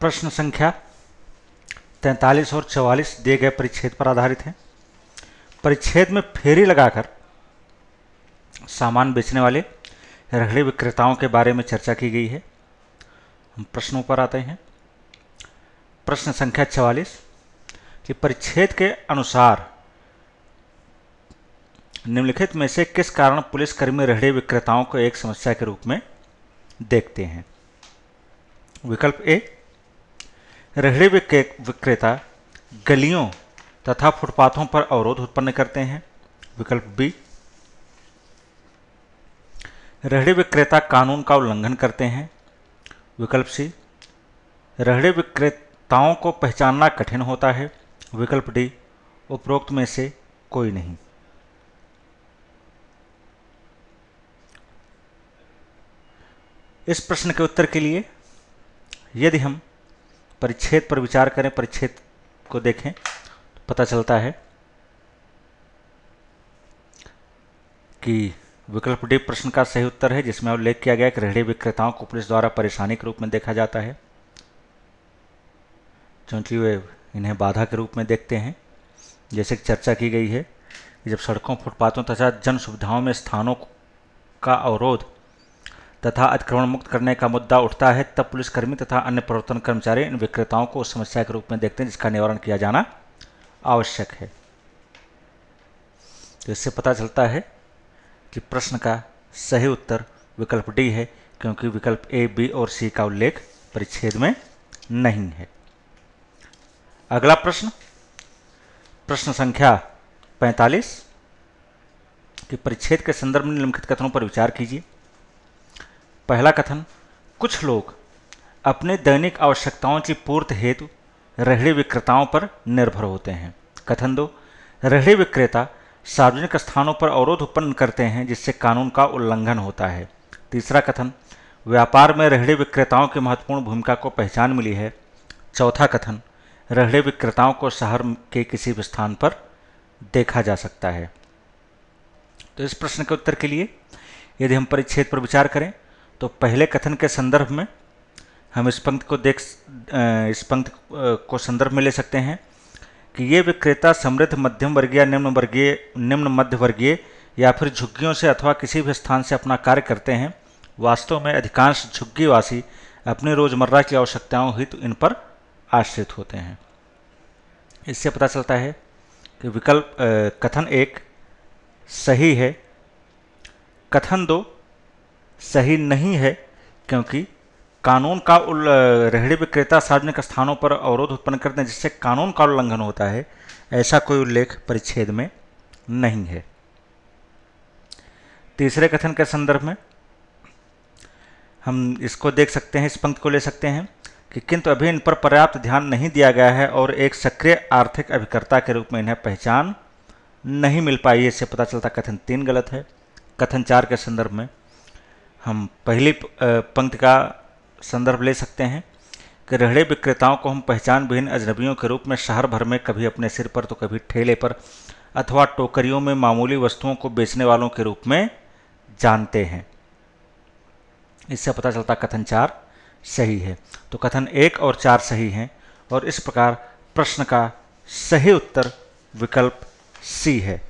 प्रश्न संख्या 43 और 44 दिए गए परिच्छेद पर आधारित हैं। परिच्छेद में फेरी लगाकर सामान बेचने वाले रेहड़ी विक्रेताओं के बारे में चर्चा की गई है। हम प्रश्नों पर आते हैं। प्रश्न संख्या 44 कि परिच्छेद के अनुसार निम्नलिखित में से किस कारण पुलिसकर्मी रेहड़ी विक्रेताओं को एक समस्या के रूप में देखते हैं। विकल्प ए, रेहड़ी विक्रेता गलियों तथा फुटपाथों पर अवरोध उत्पन्न करते हैं। विकल्प बी, रेहड़ी विक्रेता कानून का उल्लंघन करते हैं। विकल्प सी, रेहड़ी विक्रेताओं को पहचानना कठिन होता है। विकल्प डी, उपरोक्त में से कोई नहीं। इस प्रश्न के उत्तर के लिए यदि हम परिच्छेद पर विचार करें, परिच्छेद को देखें तो पता चलता है कि विकल्प डी प्रश्न का सही उत्तर है, जिसमें उल्लेख किया गया कि रेहड़ी विक्रेताओं को पुलिस द्वारा परेशानी के रूप में देखा जाता है, क्योंकि वे इन्हें बाधा के रूप में देखते हैं। जैसे कि चर्चा की गई है कि जब सड़कों, फुटपाथों तथा जन सुविधाओं में स्थानों का अवरोध तथा अतिक्रमण मुक्त करने का मुद्दा उठता है, तब पुलिसकर्मी तथा अन्य प्रवर्तन कर्मचारी इन विक्रेताओं को उस समस्या के रूप में देखते हैं जिसका निवारण किया जाना आवश्यक है। तो इससे पता चलता है कि प्रश्न का सही उत्तर विकल्प डी है, क्योंकि विकल्प ए, बी और सी का उल्लेख परिच्छेद में नहीं है। अगला प्रश्न, प्रश्न संख्या 45 कि परिच्छेद के संदर्भ में निम्नलिखित कथनों पर विचार कीजिए। पहला कथन, कुछ लोग अपने दैनिक आवश्यकताओं की पूर्ति हेतु रेहड़ी विक्रेताओं पर निर्भर होते हैं। कथन 2, रेहड़ी विक्रेता सार्वजनिक स्थानों पर अवरोध उत्पन्न करते हैं जिससे कानून का उल्लंघन होता है। तीसरा कथन, व्यापार में रेहड़ी विक्रेताओं की महत्वपूर्ण भूमिका को पहचान मिली है। चौथा कथन, रेहड़ी विक्रेताओं को शहर के किसी भी स्थान पर देखा जा सकता है। तो इस प्रश्न के उत्तर के लिए यदि हम परिच्छेद पर विचार करें तो पहले कथन के संदर्भ में हम इस पंक्ति को संदर्भ में ले सकते हैं कि ये विक्रेता समृद्ध, मध्यम वर्गीय, निम्न मध्य वर्गीय या फिर झुग्गियों से अथवा किसी भी स्थान से अपना कार्य करते हैं। वास्तव में अधिकांश झुग्गीवासी अपनी रोजमर्रा की आवश्यकताओं हेतु इन पर आश्रित होते हैं। इससे पता चलता है कि विकल्प कथन 1 सही है। कथन 2 सही नहीं है, क्योंकि कानून का रेहड़ी विक्रेता सार्वजनिक स्थानों पर अवरोध उत्पन्न करते हैं जिससे कानून का उल्लंघन होता है, ऐसा कोई उल्लेख परिच्छेद में नहीं है। तीसरे कथन के संदर्भ में हम इसको देख सकते हैं, इस पंक्ति को ले सकते हैं कि किंतु अभी इन पर पर्याप्त ध्यान नहीं दिया गया है और एक सक्रिय आर्थिक अभिकर्ता के रूप में इन्हें पहचान नहीं मिल पाई। इससे पता चलता कथन 3 गलत है। कथन 4 के संदर्भ में हम पहली पंक्ति का संदर्भ ले सकते हैं कि रेहड़ी विक्रेताओं को हम पहचान विहीन अजनबियों के रूप में शहर भर में कभी अपने सिर पर तो कभी ठेले पर अथवा टोकरियों में मामूली वस्तुओं को बेचने वालों के रूप में जानते हैं। इससे पता चलता कथन 4 सही है। तो कथन 1 और 4 सही हैं और इस प्रकार प्रश्न का सही उत्तर विकल्प सी है।